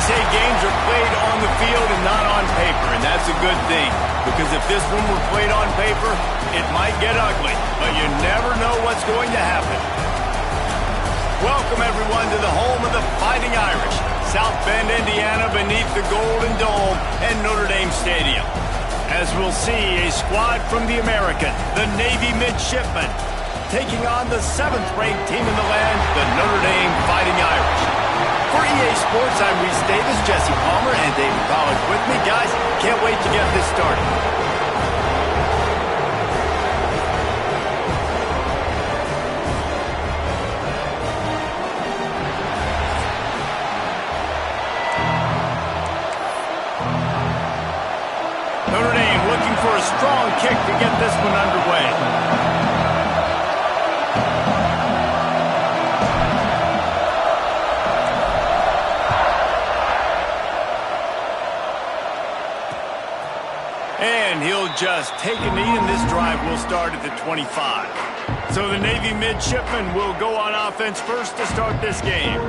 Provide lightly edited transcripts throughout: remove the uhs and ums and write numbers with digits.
say games are played on the field and not on paper, and that's a good thing. Because if this one were played on paper, it might get ugly. But you never know what's going to happen. Welcome, everyone, to the home of the Fighting Irish. South Bend, Indiana, beneath the Golden Dome and Notre Dame Stadium. As we'll see, a squad from the American, the Navy Midshipmen, taking on the 7th-ranked team in the land, the Notre Dame Fighting Irish. For EA Sports, I'm Reese Davis, Jesse Palmer, and David Pollack with me. Guys, can't wait to get this started. Notre Dame looking for a strong kick to get this one underway. And he'll just take a knee, and this drive will start at the 25. So the Navy Midshipmen will go on offense first to start this game.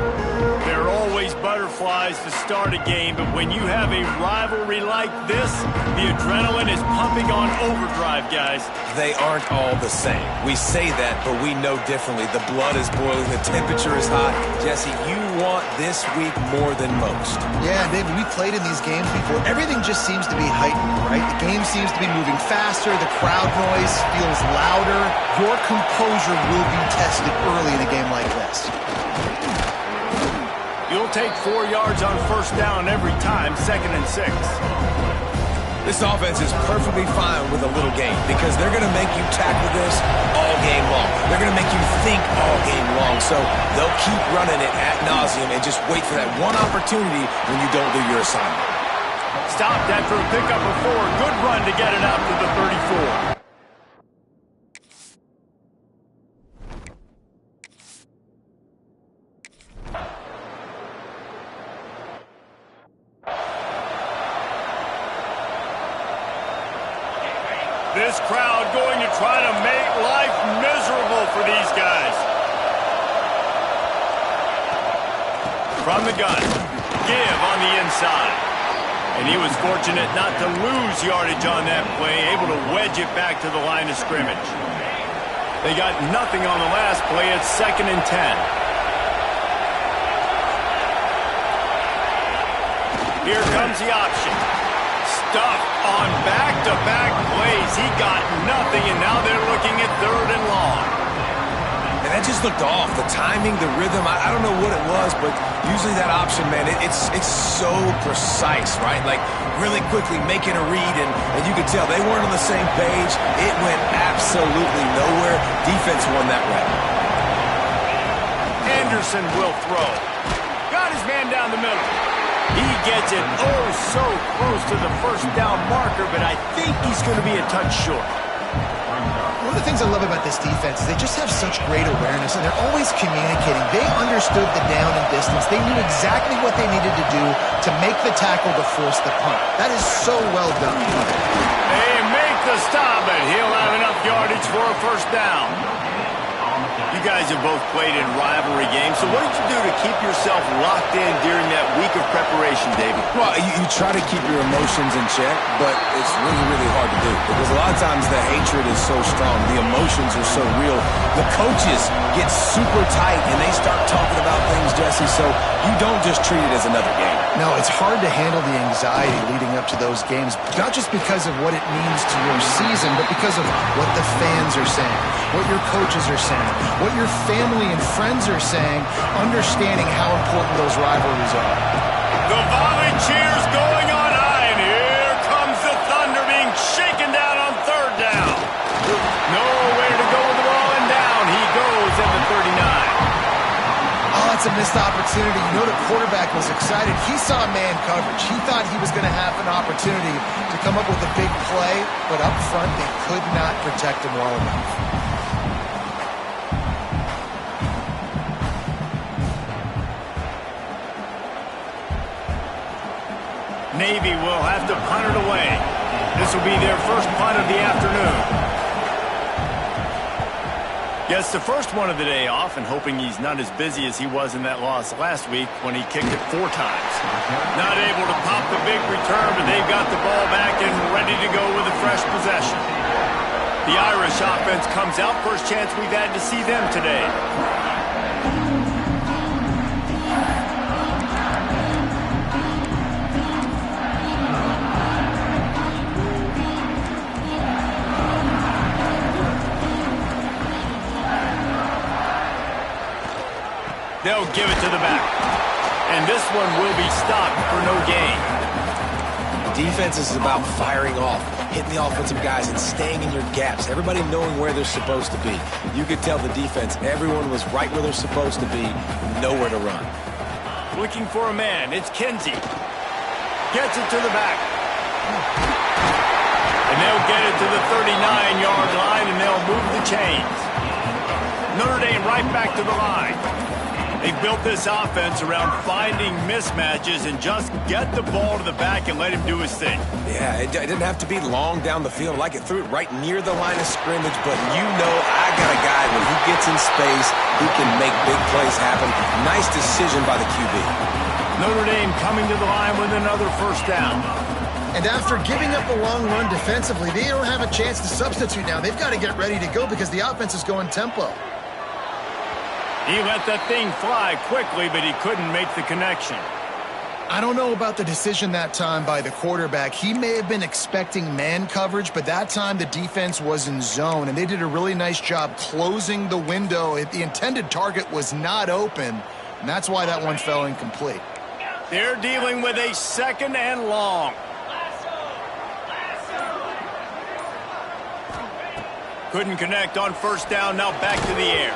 There are always butterflies to start a game, but when you have a rivalry like this, the adrenaline is pumping on overdrive, guys. They aren't all the same. We say that, but we know differently. The blood is boiling, the temperature is hot. Jesse, you want this week more than most. Yeah, David, we played in these games before. Everything just seems to be heightened, right? The game seems to be moving faster. The crowd noise feels louder. Your composure will be tested early in a game like this. You'll take 4 yards on first down every time, 2nd and 6. This offense is perfectly fine with a little game because they're going to make you tackle this all game long. They're going to make you think all game long. So they'll keep running it ad nauseum and just wait for that one opportunity when you don't do your assignment. Stopped after a pickup of 4. Good run to get it out to the 34. This crowd going to try to make life miserable for these guys. From the gun, give on the inside. And he was fortunate not to lose yardage on that play, able to wedge it back to the line of scrimmage. They got nothing on the last play. It's 2nd and 10. Here comes the option. Stuck on back-to-back plays. He got nothing, and now they're looking at 3rd and long. And that just looked off. The timing, the rhythm, I don't know what it was, but usually that option, man, it's so precise, right? Like, really quickly making a read, and you could tell they weren't on the same page. It went absolutely nowhere. Defense won that round. Anderson will throw. Got his man down the middle. He gets it oh so close to the first down marker, but I think he's going to be a touch short. One of the things I love about this defense is they just have such great awareness, and they're always communicating. They understood the down and distance. They knew exactly what they needed to do to make the tackle to force the punt. That is so well done. They make the stop, and he'll have enough yardage for a first down. You guys have both played in rivalry games, so what did you do to keep yourself locked in during that week of preparation, David? Well, you try to keep your emotions in check, but it's really, really hard to do because a lot of times the hatred is so strong, the emotions are so real. The coaches get super tight, and they start talking about things, Jesse, so you don't just treat it as another game. No, it's hard to handle the anxiety leading up to those games, not just because of what it means to your season, but because of what the fans are saying, what your coaches are saying, what your family and friends are saying, understanding how important those rivalries are. The volley cheers going on high, and here comes the Thunder being shaken down on 3rd down. Nowhere to go with the ball, and down he goes at the 39. Oh, that's a missed opportunity. You know the quarterback was excited. He saw man coverage. He thought he was going to have an opportunity to come up with a big play, but up front they could not protect him well enough. Navy will have to punt it away. This will be their first punt of the afternoon. Gets the first one of the day off and hoping he's not as busy as he was in that loss last week when he kicked it 4 times. Not able to pop the big return, but they've got the ball back and ready to go with a fresh possession. The Irish offense comes out. First chance we've had to see them today. They'll give it to the back. And this one will be stopped for no gain. Defense is about firing off, hitting the offensive guys and staying in your gaps. Everybody knowing where they're supposed to be. You could tell the defense, everyone was right where they're supposed to be, nowhere to run. Looking for a man. It's Kinsey. Gets it to the back. And they'll get it to the 39-yard line, and they'll move the chains. Notre Dame right back to the line. They built this offense around finding mismatches and just get the ball to the back and let him do his thing. Yeah, it didn't have to be long down the field. Like it threw it right near the line of scrimmage, but you know I got a guy when he gets in space, he can make big plays happen. Nice decision by the QB. Notre Dame coming to the line with another first down. And after giving up a long run defensively, they don't have a chance to substitute now. They've got to get ready to go because the offense is going tempo. He let that thing fly quickly, but he couldn't make the connection. I don't know about the decision that time by the quarterback. He may have been expecting man coverage, but that time the defense was in zone, and they did a really nice job closing the window. The intended target was not open, and that's why that one fell incomplete. They're dealing with a 2nd and long. Couldn't connect on first down, now back to the air.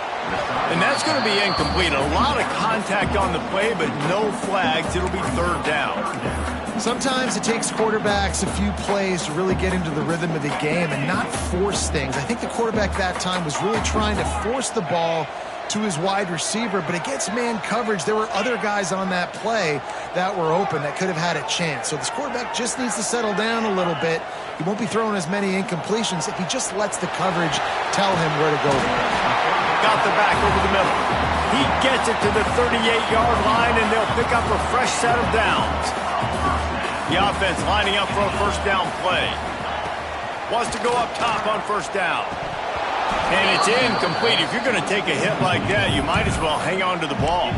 And that's going to be incomplete. A lot of contact on the play, but no flags. It'll be 3rd down. Sometimes it takes quarterbacks a few plays to really get into the rhythm of the game and not force things. I think the quarterback that time was really trying to force the ball to his wide receiver, but against man coverage, there were other guys on that play that were open that could have had a chance. So this quarterback just needs to settle down a little bit. He won't be throwing as many incompletions if he just lets the coverage tell him where to go. Got the back over the middle. He gets it to the 38-yard line, and they'll pick up a fresh set of downs. The offense lining up for a first down play. Wants to go up top on first down. And it's incomplete. If you're going to take a hit like that, you might as well hang on to the ball.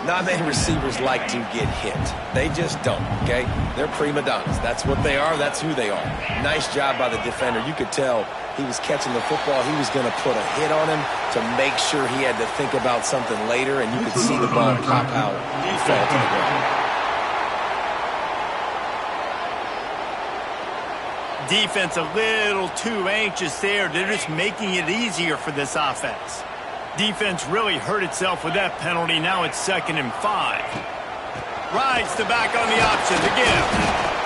Not many receivers like to get hit. They just don't, okay? They're prima donnas. That's what they are. That's who they are. Nice job by the defender. You could tell he was catching the football. He was going to put a hit on him to make sure he had to think about something later, and you could see the ball pop out. He fell to the ground. Defense a little too anxious there. They're just making it easier for this offense. Defense really hurt itself with that penalty. Now it's 2nd and 5. Rides the back on the option to give.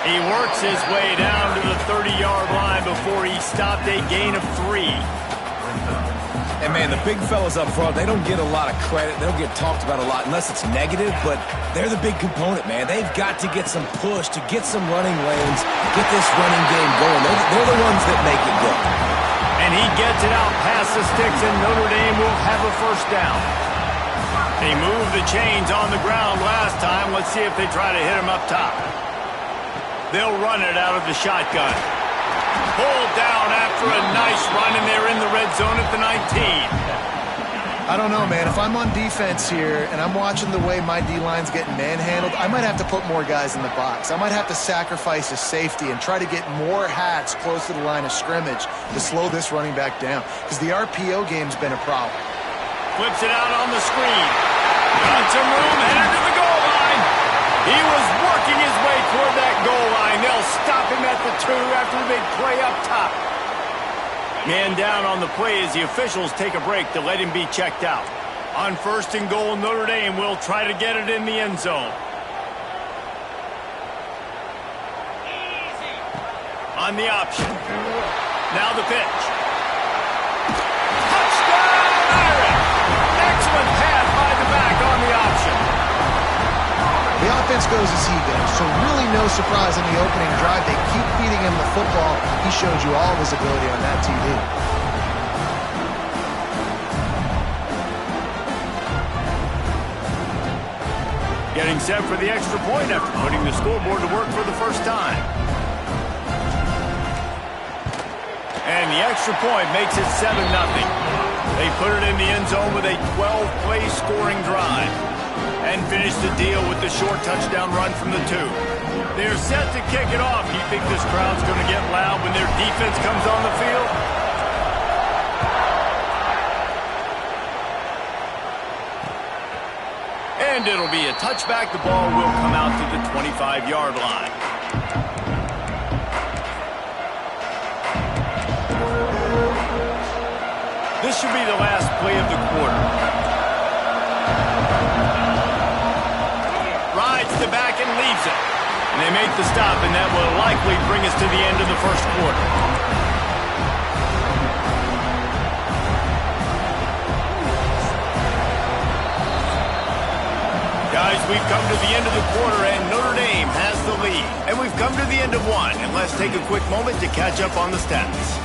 He works his way down to the 30-yard line before he stopped a gain of 3. And, man, the big fellas up front, they don't get a lot of credit. They don't get talked about a lot unless it's negative, but they're the big component, man. They've got to get some push, to get some running lanes, get this running game going. They're the ones that make it go. And he gets it out past the sticks, and Notre Dame will have a first down. They moved the chains on the ground last time. Let's see if they try to hit him up top. They'll run it out of the shotgun. Pulled down after a nice run, and they're in the red zone at the 19. I don't know, man. If I'm on defense here and I'm watching the way my D-line's getting manhandled, I might have to put more guys in the box. I might have to sacrifice a safety and try to get more hats close to the line of scrimmage to slow this running back down, because the RPO game's been a problem. Flips it out on the screen. Got some room, headed to the goal line. He was working his way toward that goal line. They'll stop him at the 2 after the big play up top. Man down on the play as the officials take a break to let him be checked out. On 1st and goal, Notre Dame will try to get it in the end zone. On the option. Now the pitch. Touchdown, Irish! Excellent pass by the back on the option. The offense goes as he goes, so really no surprise in the opening drive. They keep feeding him the football. He showed you all of his ability on that TV. Getting set for the extra point after putting the scoreboard to work for the first time. And the extra point makes it 7-0. They put it in the end zone with a 12-play scoring drive and finish the deal with the short touchdown run from the 2. They're set to kick it off. Do you think this crowd's going to get loud when their defense comes on the field? And it'll be a touchback. The ball will come out to the 25-yard line. This should be the last play of the quarter. Rides the back and leaves it. And they make the stop, and that will likely bring us to the end of the first quarter. Guys, we've come to the end of the quarter, and Notre Dame has the lead. And we've come to the end of one, and let's take a quick moment to catch up on the stats.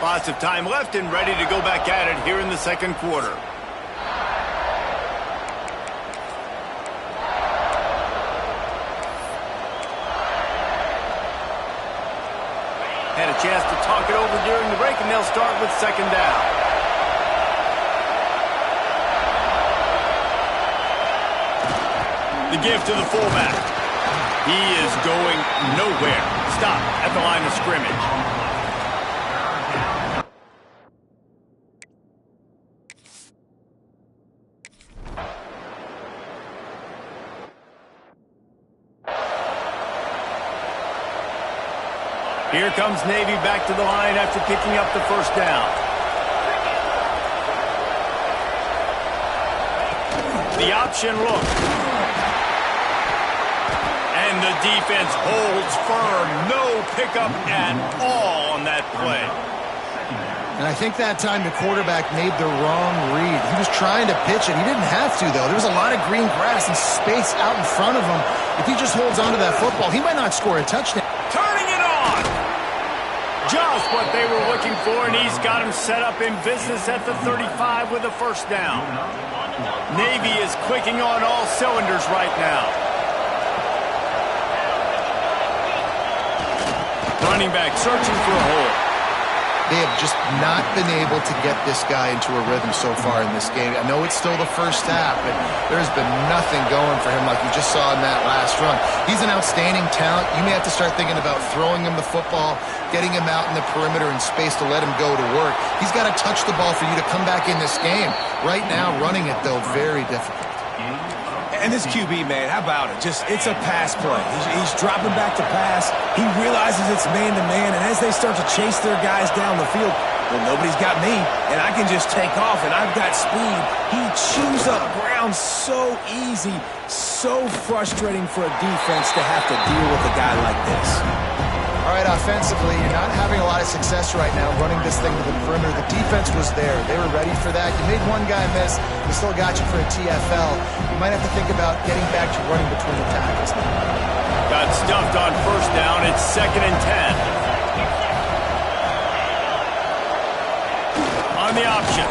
Lots of time left and ready to go back at it here in the second quarter. Had a chance to talk it over during the break, and they'll start with second down. The give to the fullback. He is going nowhere. Stop at the line of scrimmage. Here comes Navy back to the line after picking up the first down. The option look. And the defense holds firm. No pickup at all on that play. And I think that time the quarterback made the wrong read. He was trying to pitch it. He didn't have to, though. There was a lot of green grass and space out in front of him. If he just holds on to that football, he might not score a touchdown. Turning it on! Just what they were looking for, and he's got him set up in business at the 35 with a first down. Navy is clicking on all cylinders right now. Running back searching for a hole. They have just not been able to get this guy into a rhythm so far in this game. I know it's still the first half, but there's been nothing going for him like you just saw in that last run. He's an outstanding talent. You may have to start thinking about throwing him the football, getting him out in the perimeter in space to let him go to work. He's got to touch the ball for you to come back in this game. Right now, running it, though, very difficult. And this QB, man, how about it? It's a pass play. He's dropping back to pass. He realizes it's man-to-man, and as they start to chase their guys down the field, well, nobody's got me, and I can just take off, and I've got speed. He chews up ground so easy, so frustrating for a defense to have to deal with a guy like this. All right, offensively, you're not having a lot of success right now running this thing to the perimeter. The defense was there. They were ready for that. You made one guy miss. They still got you for a TFL. You might have to think about getting back to running between the tackles now. Got stuffed on first down. It's 2nd and 10. On the option.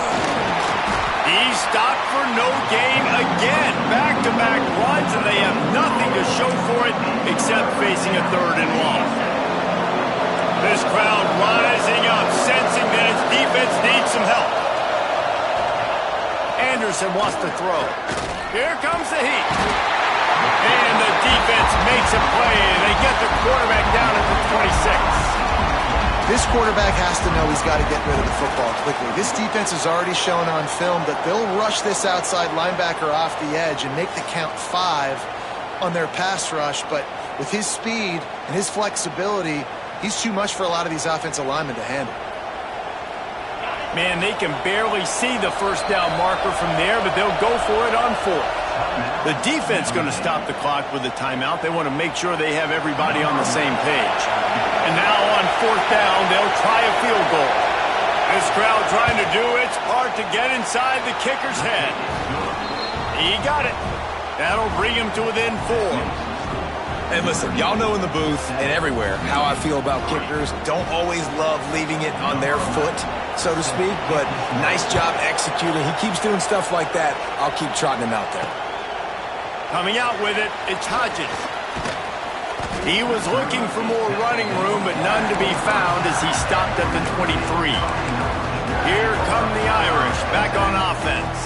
He's stopped for no gain again. Back-to-back runs, and they have nothing to show for it except facing a 3rd and long. This crowd rising up, sensing that its defense needs some help. Anderson wants to throw. Here comes the heat. And the defense makes a play, and they get the quarterback down at the 26. This quarterback has to know he's got to get rid of the football quickly. This defense has already shown on film that they'll rush this outside linebacker off the edge and make the count 5 on their pass rush, but with his speed and his flexibility, he's too much for a lot of these offensive linemen to handle. Man, they can barely see the first down marker from there, but they'll go for it on 4th. The defense going to stop the clock with a timeout. They want to make sure they have everybody on the same page. And now on 4th down, they'll try a field goal. This crowd trying to do its part to get inside the kicker's head. He got it. That'll bring him to within 4. And listen, y'all know in the booth and everywhere how I feel about kickers. Don't always love leaving it on their foot, so to speak, but nice job executing. He keeps doing stuff like that. I'll keep trotting him out there. Coming out with it, it's Hodges. He was looking for more running room, but none to be found as he stopped at the 23. Here come the Irish, back on offense.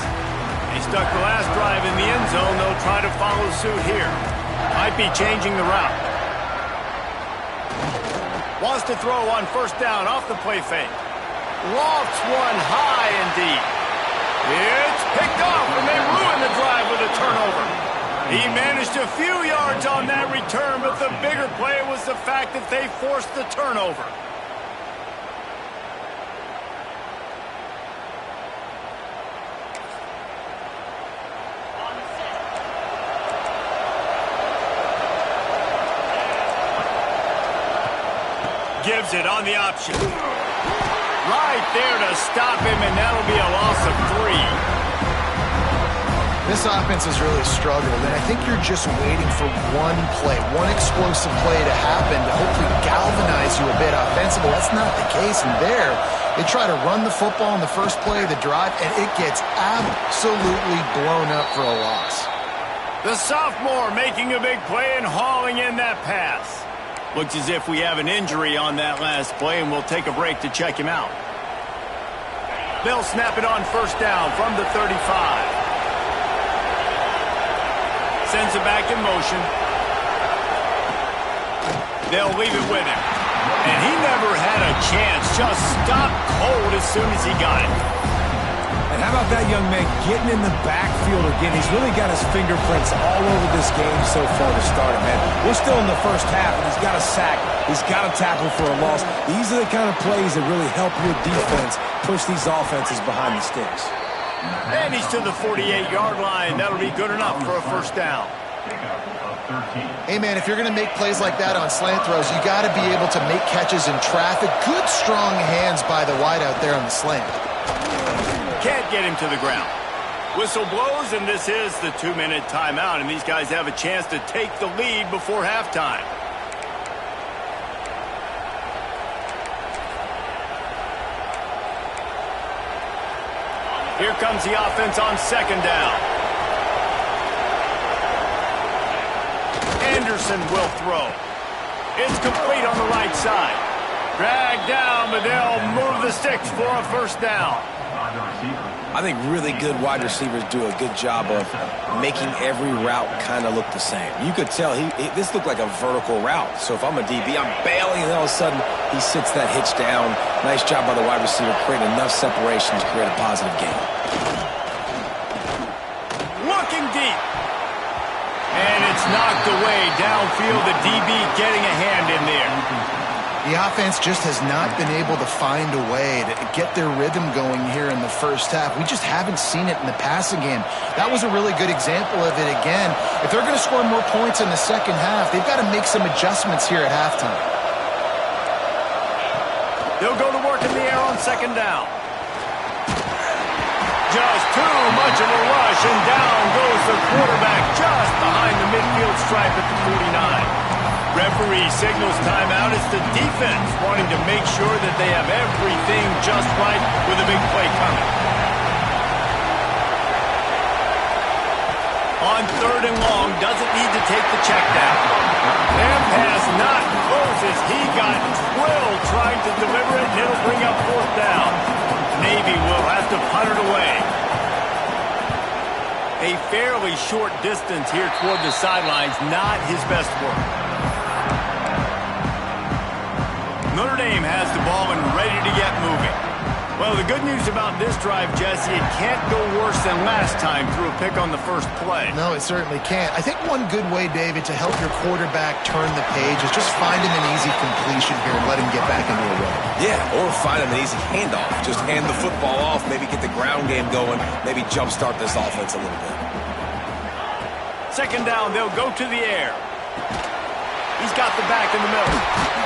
They stuck the last drive in the end zone. They'll try to follow suit here. Might be changing the route. Wants to throw on first down off the play fake. Lofts one high and deep. It's picked off, and they ruin the drive with a turnover. He managed a few yards on that return, but the bigger play was the fact that they forced the turnover. Gives it on the option. Right there to stop him, and that'll be a loss of 3. This offense has really struggled, and I think you're just waiting for one play, one explosive play to happen to hopefully galvanize you a bit offensively. That's not the case, and there, they try to run the football in the first play of the drive, and it gets absolutely blown up for a loss. The sophomore making a big play and hauling in that pass. Looks as if we have an injury on that last play, and we'll take a break to check him out. They'll snap it on first down from the 35. Sends it back in motion. They'll leave it with him. And he never had a chance. Just stopped cold as soon as he got it. And how about that young man getting in the backfield again? He's really got his fingerprints all over this game so far to start it, man. We're still in the first half, and he's got a sack. He's got a tackle for a loss. These are the kind of plays that really help your defense push these offenses behind the sticks. And he's to the 48-yard line. That'll be good enough for a first down. Hey, man, if you're going to make plays like that on slant throws, you got to be able to make catches in traffic. Good, strong hands by the wide out there on the slant. Can't get him to the ground. Whistle blows, and this is the 2-minute timeout, and these guys have a chance to take the lead before halftime. Here comes the offense on second down. Anderson will throw. It's complete on the right side. Dragged down, but they'll move the sticks for a first down. I think really good wide receivers do a good job of making every route kind of look the same. You could tell this looked like a vertical route. So if I'm a DB, I'm bailing, and all of a sudden he sits that hitch down. Nice job by the wide receiver, creating enough separation to create a positive gain. Looking deep. And it's knocked away downfield. The DB getting a hand in there. The offense just has not been able to find a way to get their rhythm going here in the first half. We just haven't seen it in the passing game. That was a really good example of it again. If they're going to score more points in the second half, they've got to make some adjustments here at halftime. They'll go to work in the air on second down. Just too much of a rush, and down goes the quarterback just behind the midfield stripe at the 49. Referee signals timeout. It's the defense wanting to make sure that they have everything just right with a big play coming. On third and long, doesn't need to take the check down. And pass not close as he got drilled trying to deliver it, and it'll bring up fourth down. Navy will have to punt it away. A fairly short distance here toward the sidelines, not his best work. Notre Dame has the ball and ready to get moving. Well, the good news about this drive, Jesse, it can't go worse than last time through a pick on the first play. No, it certainly can't. I think one good way, David, to help your quarterback turn the page is just find him an easy completion here and let him get back into a rhythm. Yeah, or find him an easy handoff. Just hand the football off, maybe get the ground game going, maybe jumpstart this offense a little bit. Second down, they'll go to the air. He's got the back in the middle.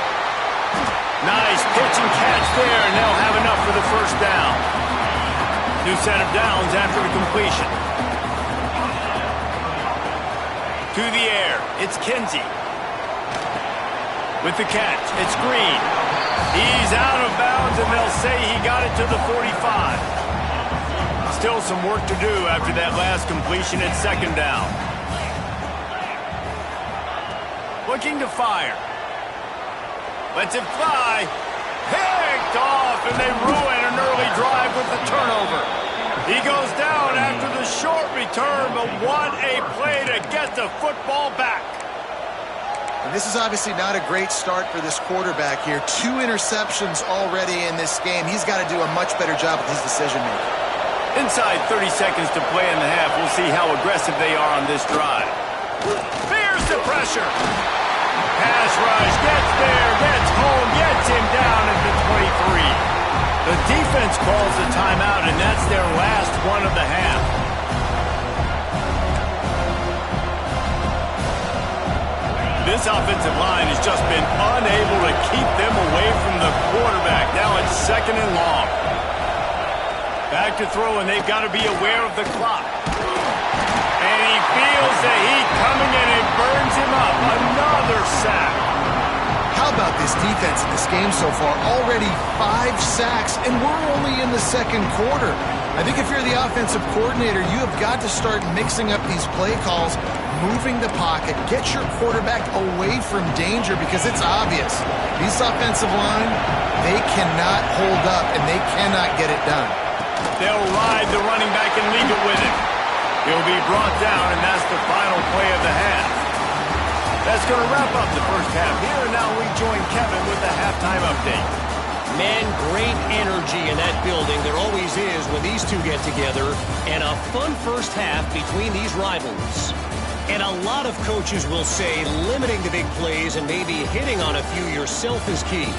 Nice pitch and catch there, and they'll have enough for the first down. New set of downs after the completion. To the air, it's Kinsey. with the catch. It's Green. He's out of bounds, and they'll say he got it to the 45. Still some work to do after that last completion at second down. Looking to fire. Lets it fly. Picked off, and they ruin an early drive with the turnover. He goes down after the short return, but what a play to get the football back. And this is obviously not a great start for this quarterback here. 2 interceptions already in this game. He's got to do a much better job with his decision-making. Inside 30 seconds to play in the half. We'll see how aggressive they are on this drive. Fears the pressure. Pass rush, gets there, gets home, gets him down at the 23. The defense calls the timeout, and that's their last one of the half. This offensive line has just been unable to keep them away from the quarterback. Now it's second and long. Back to throw, and they've got to be aware of the clock. And he feels the heat coming, and it burns him up. Another sack. How about this defense in this game so far? Already 5 sacks, and we're only in the second quarter. I think if you're the offensive coordinator, you have got to start mixing up these play calls, moving the pocket, get your quarterback away from danger, because it's obvious. These offensive line, they cannot hold up, and they cannot get it done. They'll ride the running back and leave it with him. He'll be brought down, and that's the final play of the half. That's going to wrap up the first half here, and now we join Kevin with the halftime update. Man, great energy in that building. There always is when these two get together, and a fun first half between these rivals. And a lot of coaches will say limiting the big plays and maybe hitting on a few yourself is key.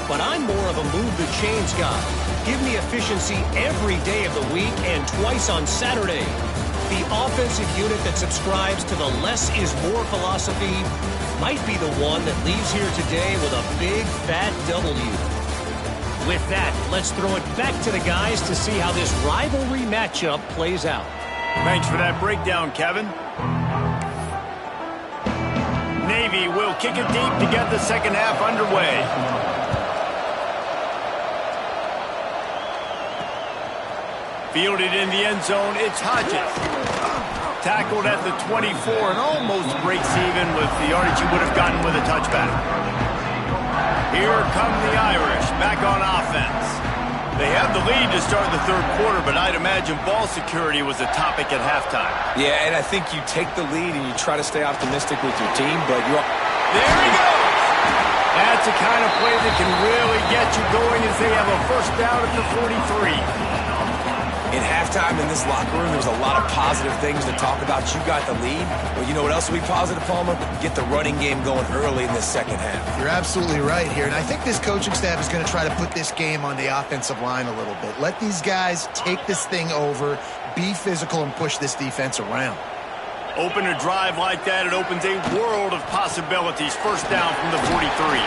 But I'm more of a move the chains guy. Give me efficiency every day of the week and twice on Saturday. The offensive unit that subscribes to the less is more philosophy might be the one that leaves here today with a big, fat W. With that, let's throw it back to the guys to see how this rivalry matchup plays out. Thanks for that breakdown, Kevin. Navy will kick it deep to get the second half underway. Fielded in the end zone, it's Hodges. Tackled at the 24 and almost breaks even with the yardage he would have gotten with a touchback. Here come the Irish, back on offense. They have the lead to start the third quarter, but I'd imagine ball security was a topic at halftime. Yeah, and I think you take the lead and you try to stay optimistic with your team, but you're... There he goes! That's the kind of play that can really get you going as they have a first down at the 43. In halftime in this locker room, there was a lot of positive things to talk about. You got the lead. Well, you know what else will be positive, Palmer? Get the running game going early in the second half. You're absolutely right here, and I think this coaching staff is going to try to put this game on the offensive line a little bit. Let these guys take this thing over, be physical, and push this defense around. Open a drive like that, it opens a world of possibilities. First down from the 43.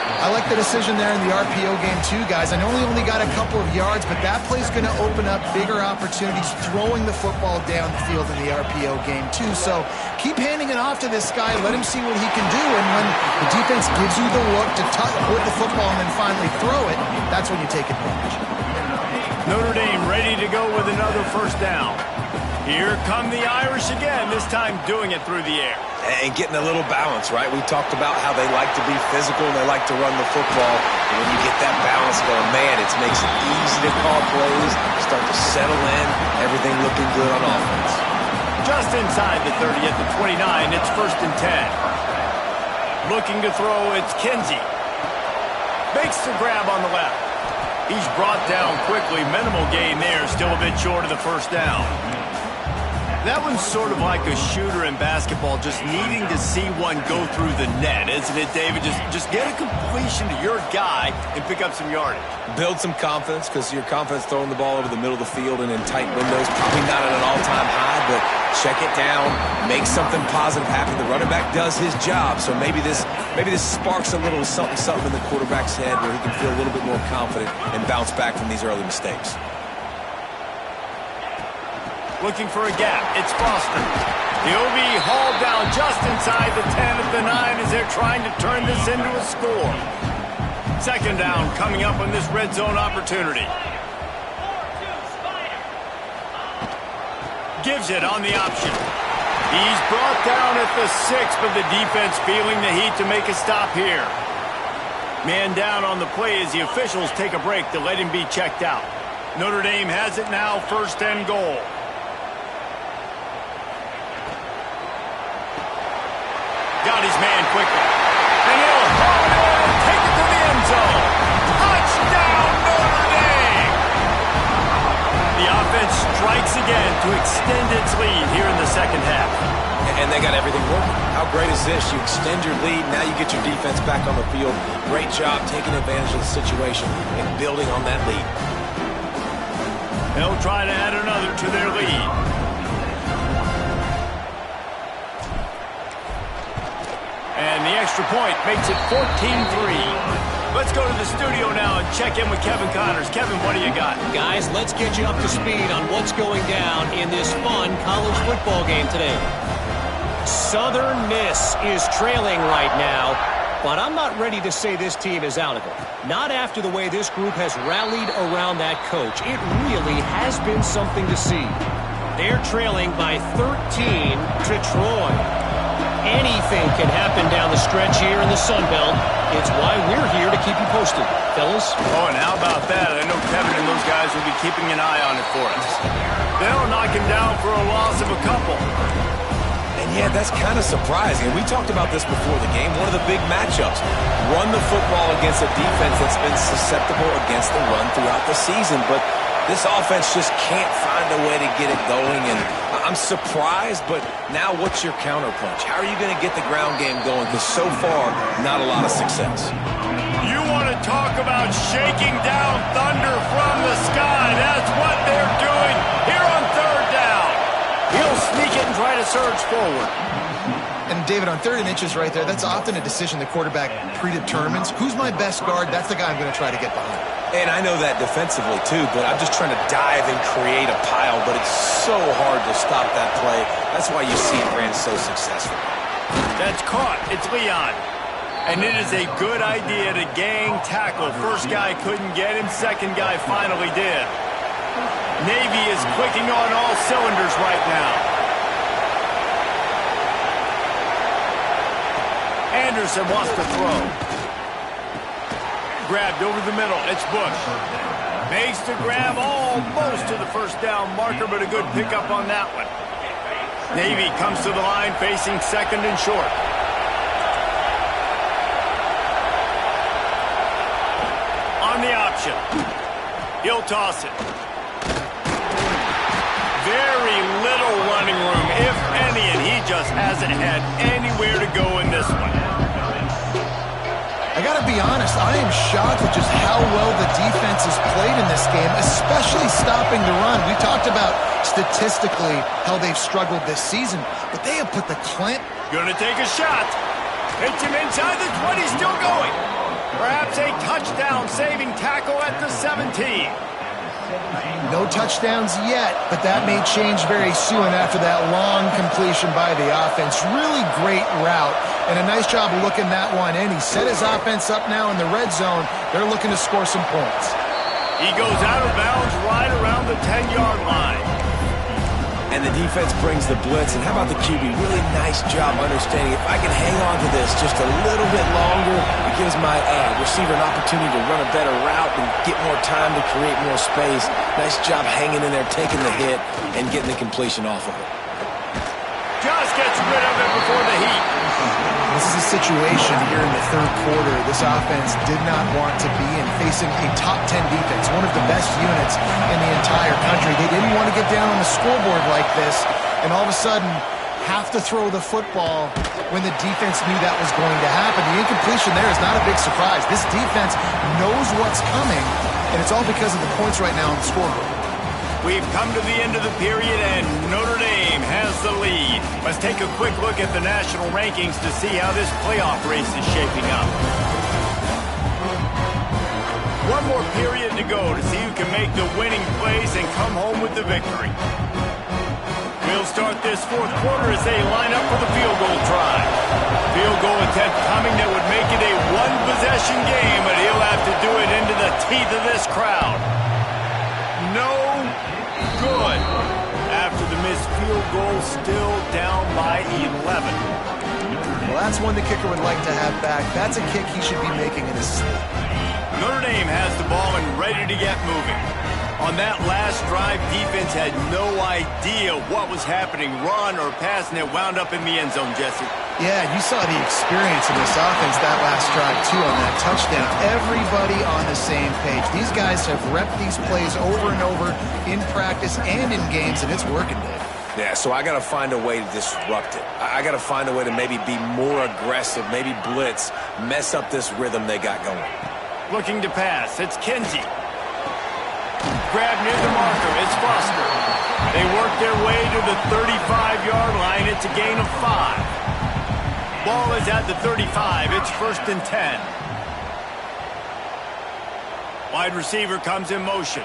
I like the decision there in the RPO game too, guys. I know he only got a couple of yards, but that play's going to open up bigger opportunities throwing the football down the field in the RPO game too. So keep handing it off to this guy. Let him see what he can do. And when the defense gives you the look to hold the football and then finally throw it, that's when you take advantage. Notre Dame ready to go with another first down. Here come the Irish again, this time doing it through the air. And getting a little balance, right? We talked about how they like to be physical and they like to run the football. And when you get that balance going, man, it makes it easy to call plays, start to settle in, everything looking good on offense. Just inside the 30 at the 29, it's first and 10. Looking to throw, it's Kinsey. Makes the grab on the left. He's brought down quickly, minimal gain there, still a bit short of the first down. That one's sort of like a shooter in basketball, just needing to see one go through the net, isn't it, David? Just get a completion to your guy and pick up some yardage. Build some confidence, because your confidence throwing the ball over the middle of the field and in tight windows, probably not at an all-time high, but check it down, make something positive happen. The running back does his job, so maybe this sparks a little something in the quarterback's head where he can feel a little bit more confident and bounce back from these early mistakes. Looking for a gap. It's Foster. He'll be hauled down just inside the 10 at the 9 as they're trying to turn this into a score. Second down coming up on this red zone opportunity. Gives it on the option. He's brought down at the 6, but the defense feeling the heat to make a stop here. Man down on the play as the officials take a break to let him be checked out. Notre Dame has it now, 1st and goal. Got his man quickly. And he'll haul it in and take it to the end zone. Touchdown, Notre Dame! The offense strikes again to extend its lead here in the second half. And they got everything working. How great is this? You extend your lead, now you get your defense back on the field. Great job taking advantage of the situation and building on that lead. They'll try to add another to their lead. And the extra point makes it 14-3. Let's go to the studio now and check in with Kevin Connors. Kevin, what do you got? Guys, let's get you up to speed on what's going down in this fun college football game today. Southern Miss is trailing right now, but I'm not ready to say this team is out of it. Not after the way this group has rallied around that coach. It really has been something to see. They're trailing by 13 to Troy. Anything can happen down the stretch here in the Sun Belt. It's why we're here to keep you posted, fellas. Oh, and how about that? I know Kevin and those guys will be keeping an eye on it for us. They'll knock him down for a loss of a couple. And yeah, that's kind of surprising. We talked about this before the game. One of the big matchups. Run the football against a defense that's been susceptible against the run throughout the season. But this offense just can't find a way to get it going. And I'm surprised, but now what's your counterpunch? How are you going to get the ground game going? Because so far, not a lot of success. You want to talk about shaking down thunder from the sky. That's what they're doing here on 3rd down. He'll sneak it and try to surge forward. And David, on 3rd and inches right there, that's often a decision the quarterback predetermines. Who's my best guard? That's the guy I'm going to try to get behind. And I know that defensively, too, but I'm just trying to dive and create a pile, but it's so hard to stop that play. That's why you see Brand so successful. That's caught. It's Leon. And it is a good idea to gang tackle. First guy couldn't get him. Second guy finally did. Navy is clicking on all cylinders right now. Anderson wants to throw. Grabbed over the middle. It's Bush. Makes the grab almost to the 1st down marker, but a good pickup on that one. Navy comes to the line facing 2nd and short. On the option. He'll toss it. Very little running room, if any, and he just hasn't had anywhere to go in this one. I got to be honest, I am shocked at just how well the defense has played in this game, especially stopping the run. We talked about statistically how they've struggled this season, but they have put the clamp. Gonna take a shot. Hits him inside the 20, still going. Perhaps a touchdown-saving tackle at the 17. No touchdowns yet, but that may change very soon after that long completion by the offense. Really great route, and a nice job of looking that one in. He set his offense up now in the red zone. They're looking to score some points. He goes out of bounds right around the 10-yard line. And the defense brings the blitz. And how about the QB? Really nice job understanding. If I can hang on to this just a little bit longer, it gives my receiver an opportunity to run a better route and get more time to create more space. Nice job hanging in there, taking the hit, and getting the completion off of it. Just gets rid of it before the heat. This is a situation here in the 3rd quarter this offense did not want to be in, facing a top 10 defense, one of the best units in the entire country. They didn't want to get down on the scoreboard like this, and all of a sudden have to throw the football when the defense knew that was going to happen. The incompletion there is not a big surprise. This defense knows what's coming, and it's all because of the points right now on the scoreboard. We've come to the end of the period, and Notre Dame has the lead. Let's take a quick look at the national rankings to see how this playoff race is shaping up. One more period to go to see who can make the winning plays and come home with the victory. We'll start this fourth quarter as they line up for the field goal try. Field goal attempt coming that would make it a one-possession game, but he'll have to do it into the teeth of this crowd. No good. After the missed field goal, still down by 11. Well, that's one the kicker would like to have back. That's a kick he should be making in his sleep. Notre Dame has the ball and ready to get moving. On that last drive, defense had no idea what was happening, run or pass, and it wound up in the end zone, Jesse. Yeah, you saw the experience in this offense that last drive, too, on that touchdown. Everybody on the same page. These guys have repped these plays over and over in practice and in games, and it's working, Dave. Yeah, so I got to find a way to disrupt it. I got to find a way to maybe be more aggressive, maybe blitz, mess up this rhythm they got going. Looking to pass. It's Kinsey. Grab near the marker. It's Foster. They work their way to the 35-yard line. It's a gain of 5. Ball is at the 35. It's 1st and 10. Wide receiver comes in motion.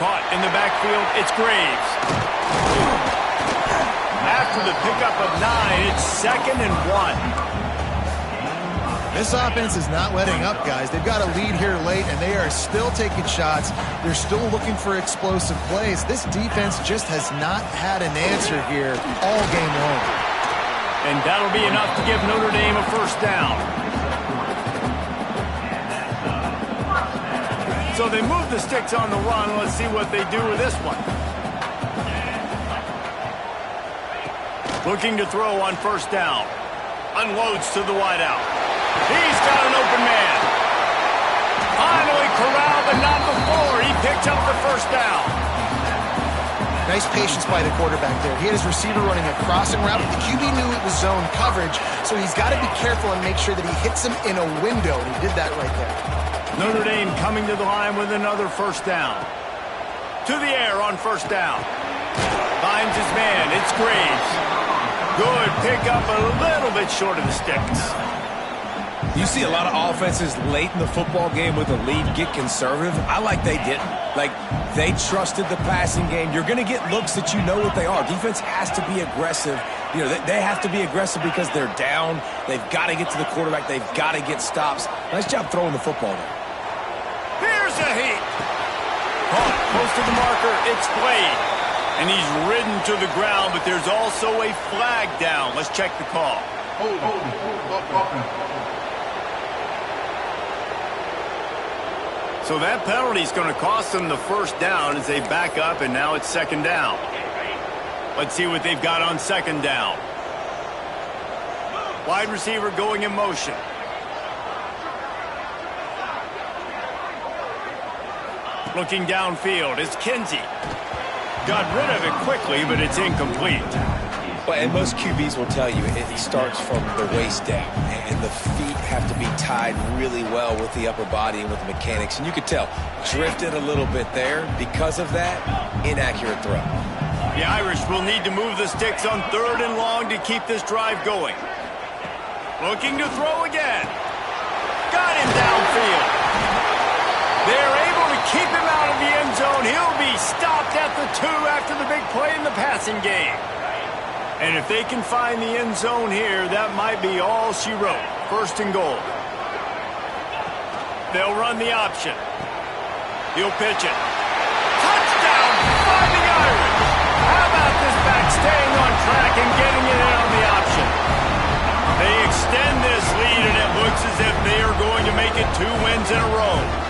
Caught in the backfield. It's Graves. After the pickup of 9, it's 2nd and 1. This offense is not letting up, guys. They've got a lead here late, and they are still taking shots. They're still looking for explosive plays. This defense just has not had an answer here all game long. And that'll be enough to give Notre Dame a first down. So they move the sticks on the run. Let's see what they do with this one. Looking to throw on first down. Unloads to the wideout. He's got an open man. Finally corralled, but not before. He picked up the first down. Nice patience by the quarterback there. He had his receiver running a crossing route, but the QB knew it was zone coverage, so he's got to be careful and make sure that he hits him in a window, and he did that right there. Notre Dame coming to the line with another first down. To the air on first down. Finds his man. It's Graves. Good pickup, a little bit short of the sticks. You see a lot of offenses late in the football game with a lead get conservative. I like they didn't. Like, they trusted the passing game. You're going to get looks that you know what they are. Defense has to be aggressive. You know, they have to be aggressive because they're down. They've got to get to the quarterback. They've got to get stops. Nice job throwing the football there. Here's a heat. Caught close to the marker. It's Blade. And he's ridden to the ground, but there's also a flag down. Let's check the call. So that penalty is going to cost them the first down as they back up, and now it's 2nd down. Let's see what they've got on 2nd down. Wide receiver going in motion. Looking downfield, it's Kinsey. Got rid of it quickly, but it's incomplete. Well, and most QBs will tell you it starts from the waist down, and the feet have to be tied really well with the upper body and with the mechanics. And you could tell, drifted a little bit there. Because of that, inaccurate throw. The Irish will need to move the sticks on 3rd and long to keep this drive going. Looking to throw again. Got him downfield. They're able to keep him out of the end zone. He'll be stopped at the 2 after the big play in the passing game. And if they can find the end zone here, that might be all she wrote. 1st and goal. They'll run the option. He'll pitch it. Touchdown, Fighting Irish. How about this back staying on track and getting it in on the option? They extend this lead, and it looks as if they are going to make it 2 wins in a row.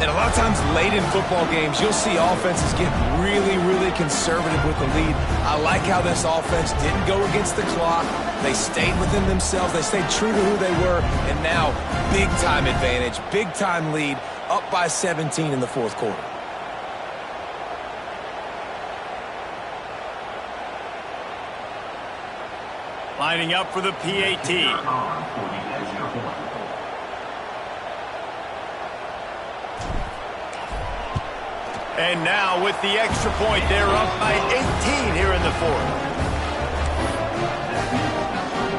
And a lot of times late in football games, you'll see offenses get really, really conservative with the lead. I like how this offense didn't go against the clock. They stayed within themselves. They stayed true to who they were. And now, big-time advantage, big-time lead, up by 17 in the 4th quarter. Lining up for the PAT. And now with the extra point, they're up by 18 here in the 4th.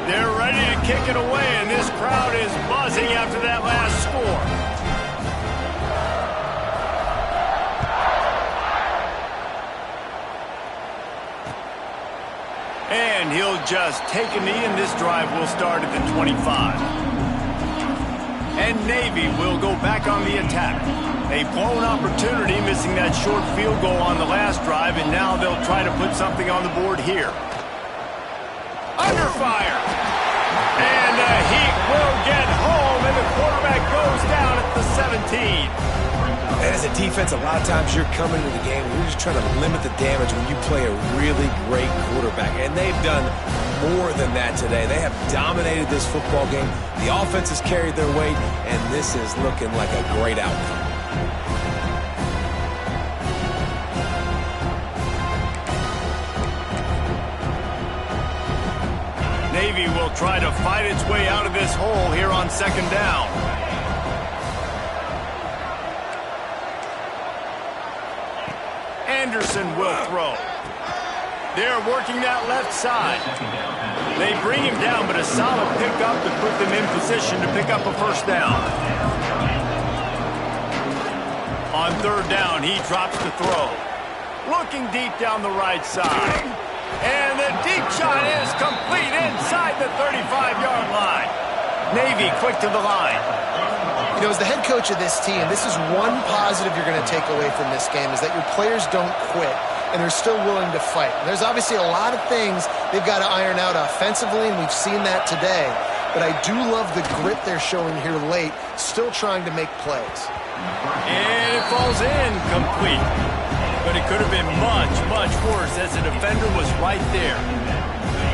They're ready to kick it away, and this crowd is buzzing after that last score. He'll just take a knee, and this drive will start at the 25. And Navy will go back on the attack. A blown opportunity, missing that short field goal on the last drive, and now they'll try to put something on the board here. Under fire. And the Heat will get home, and the quarterback goes down at the 17. And as a defense, a lot of times you're coming into the game and you're just trying to limit the damage when you play a really great quarterback. And they've done more than that today. They have dominated this football game. The offense has carried their weight, and this is looking like a great outcome. Navy will try to fight its way out of this hole here on second down. Anderson will throw. They're working that left side. They bring him down, but a solid pickup to put them in position to pick up a first down. On third down, he drops the throw. Looking deep down the right side. And the deep shot is complete inside the 35-yard line. Navy quick to the line. You know, as the head coach of this team, this is one positive you're going to take away from this game, is that your players don't quit and they're still willing to fight. And there's obviously a lot of things they've got to iron out offensively, and we've seen that today. But I do love the grit they're showing here late, still trying to make plays. And it falls in complete. But it could have been much, much worse as the defender was right there.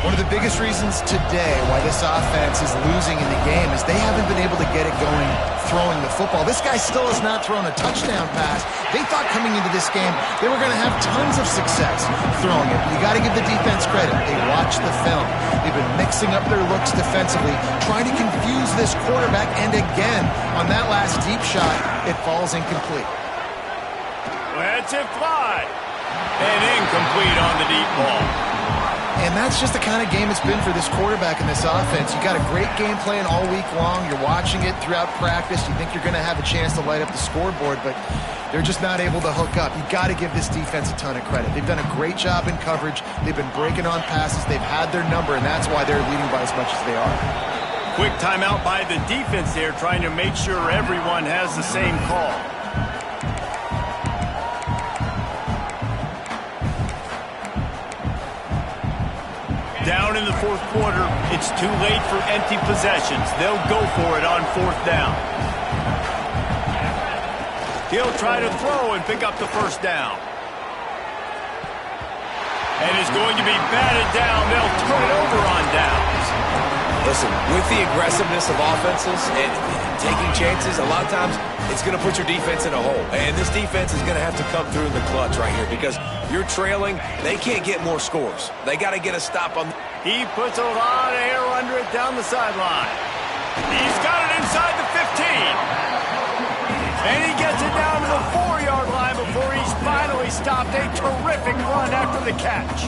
One of the biggest reasons today why this offense is losing in the game is they haven't been able to get it going throwing the football. This guy still has not thrown a touchdown pass. They thought coming into this game they were going to have tons of success throwing it. You got to give the defense credit. They watched the film. They've been mixing up their looks defensively, trying to confuse this quarterback, and again, on that last deep shot, it falls incomplete. Let's it fly. And incomplete on the deep ball. And that's just the kind of game it's been for this quarterback and this offense. You got a great game plan all week long. You're watching it throughout practice. You think you're going to have a chance to light up the scoreboard, but they're just not able to hook up. You got to give this defense a ton of credit. They've done a great job in coverage. They've been breaking on passes. They've had their number, and that's why they're leading by as much as they are. Quick timeout by the defense there, trying to make sure everyone has the same call. Down in the fourth quarter, it's too late for empty possessions. They'll go for it on fourth down. He'll try to throw and pick up the first down. And is going to be batted down. They'll turn it over on downs. Listen, with the aggressiveness of offenses and taking chances, a lot of times it's going to put your defense in a hole. And this defense is going to have to come through in the clutch right here because you're trailing. They can't get more scores. They got to get a stop on. He puts a lot of air under it down the sideline. He's got it inside the 15. And he gets it down to the 4-yard line before he's finally stopped. A terrific run after the catch.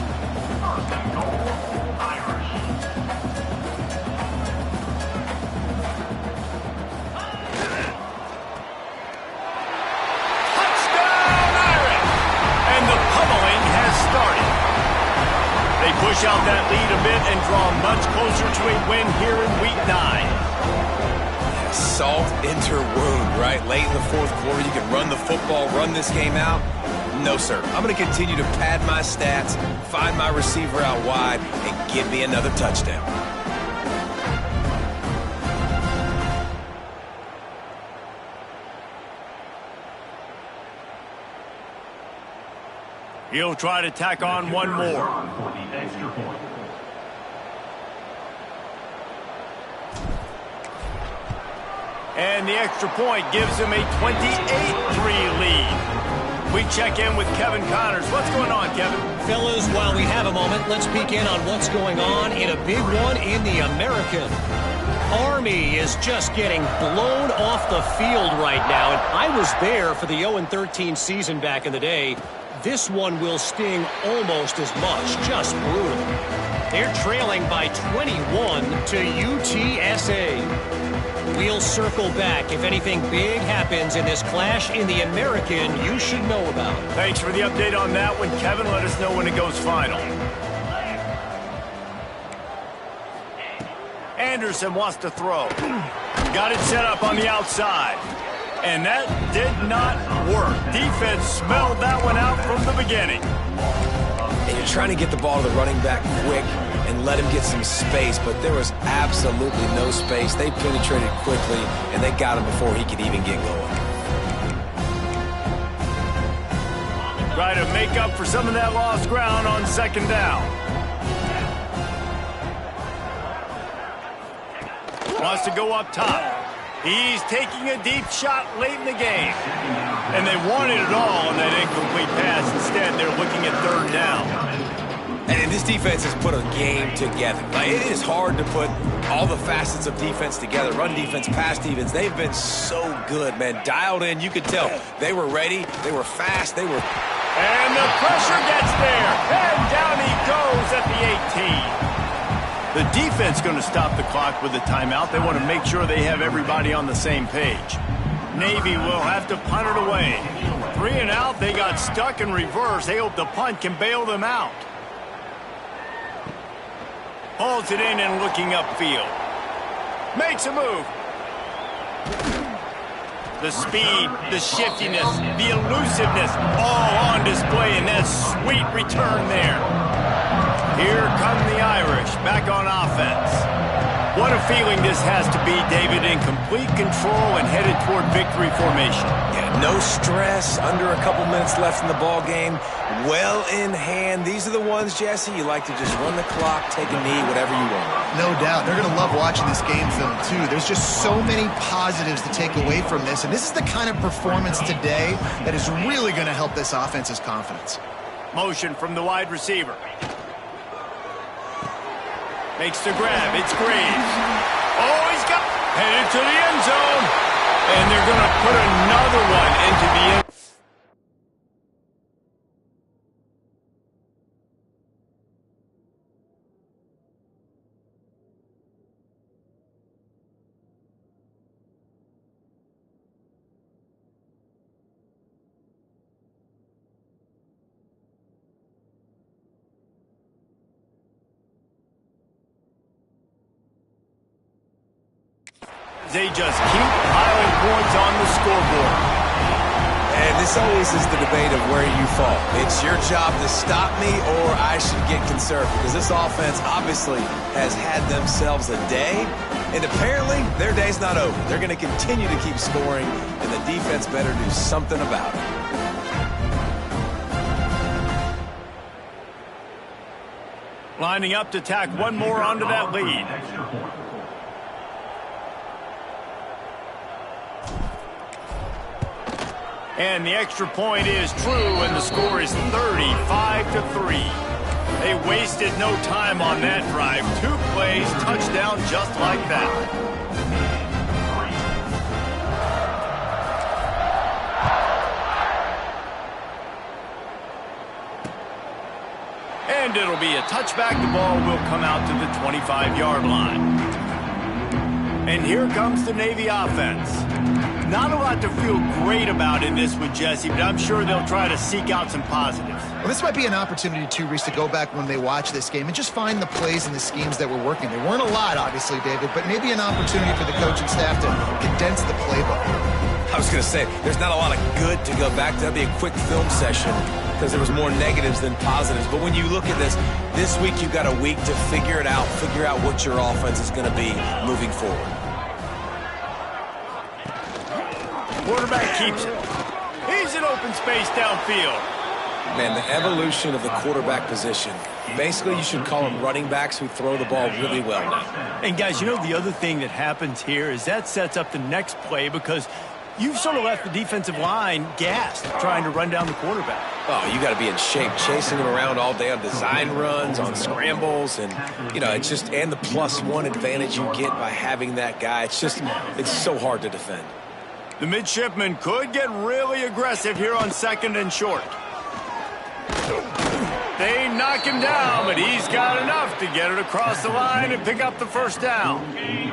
Push out that lead a bit and draw much closer to a win here in Week 9. Salt into wound, right? Late in the fourth quarter, you can run the football, run this game out. No, sir. I'm going to continue to pad my stats, find my receiver out wide, and give me another touchdown. He'll try to tack on one more. And the extra point gives him a 28-3 lead. We check in with Kevin Connors. What's going on, Kevin? Fellas, while we have a moment, let's peek in on what's going on in a big one in the American. Army is just getting blown off the field right now. And I was there for the 0-13 season back in the day. This one will sting almost as much. Just brutal. They're trailing by 21 to UTSA. We'll circle back if anything big happens in this clash in the American you should know about. Thanks for the update on that one, Kevin. Let us know when it goes final. Anderson wants to throw. Got it set up on the outside. And that did not work. Defense smelled that one out from the beginning. And you're trying to get the ball to the running back quick and let him get some space, but there was absolutely no space. They penetrated quickly, and they got him before he could even get going. Try to make up for some of that lost ground on second down. Wants to go up top. He's taking a deep shot late in the game. And they wanted it all on that incomplete pass. Instead, they're looking at third down. And this defense has put a game together. Like, it is hard to put all the facets of defense together. Run defense, pass defense. They've been so good, man. Dialed in. You could tell they were ready. They were fast. They were... And the pressure gets there. And down he goes at the 18. The defense going to stop the clock with a timeout. They want to make sure they have everybody on the same page. Navy will have to punt it away. 3 and out. They got stuck in reverse. They hope the punt can bail them out. Hauls it in and looking upfield. Makes a move. The speed, the shiftiness, the elusiveness, all on display in that sweet return there. Here come the Irish, back on offense. What a feeling this has to be, David, in complete control and headed toward victory formation. Yeah, no stress, under a couple minutes left in the ball game, well in hand. These are the ones, Jesse, you like to just run the clock, take a knee, whatever you want. No doubt. They're going to love watching this game film, too. There's just so many positives to take away from this, and this is the kind of performance today that is really going to help this offense's confidence. Motion from the wide receiver. Makes the grab. It's Graves. Oh, he's got headed to the end zone. And they're going to put another one into the end. They just keep piling points on the scoreboard. And this always is the debate of where you fall. It's your job to stop me or I should get conservative, because this offense obviously has had themselves a day, and apparently their day's not over. They're going to continue to keep scoring, and the defense better do something about it. Lining up to tack one more onto that lead. And the extra point is true, and the score is 35-3. They wasted no time on that drive. 2 plays, touchdown just like that. And it'll be a touchback. The ball will come out to the 25-yard line. And here comes the Navy offense. Not a lot to feel great about in this one, Jesse, but I'm sure they'll try to seek out some positives. Well, this might be an opportunity, too, Reese, to go back when they watch this game and just find the plays and the schemes that were working. There weren't a lot, obviously, David, but maybe an opportunity for the coaching staff to condense the playbook. I was going to say, there's not a lot of good to go back to. That'd be a quick film session because there was more negatives than positives. But when you look at this week you've got a week to figure it out, figure out what your offense is going to be moving forward. Quarterback keeps it. He's in open space downfield. Man, the evolution of the quarterback position. Basically, you should call them running backs who throw the ball really well now. And, guys, you know the other thing that happens here is that sets up the next play because you've sort of left the defensive line gassed trying to run down the quarterback. Oh, you got to be in shape, chasing him around all day on design runs, on scrambles, and, you know, it's just, and the +1 advantage you get by having that guy. It's so hard to defend. The midshipman could get really aggressive here on 2nd and short. They knock him down, but he's got enough to get it across the line and pick up the first down. There's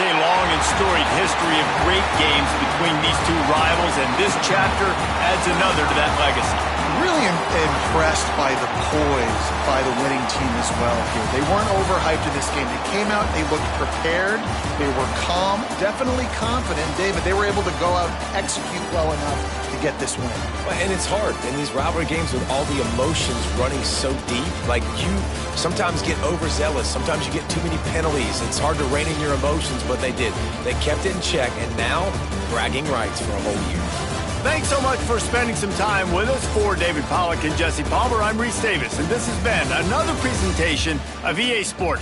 a long and storied history of great games between these two rivals, and this chapter adds another to that legacy. really impressed by the poise by the winning team as well here. They weren't overhyped in this game. They came out, they looked prepared, they were calm, definitely confident. David, they were able to go out and execute well enough to get this win. And it's hard in these rivalry games with all the emotions running so deep. Like, you sometimes get overzealous. Sometimes you get too many penalties. It's hard to rein in your emotions, but they did. They kept it in check, and now bragging rights for a whole year. Thanks so much for spending some time with us. For David Pollack and Jesse Palmer, I'm Reese Davis, and this has been another presentation of EA Sports.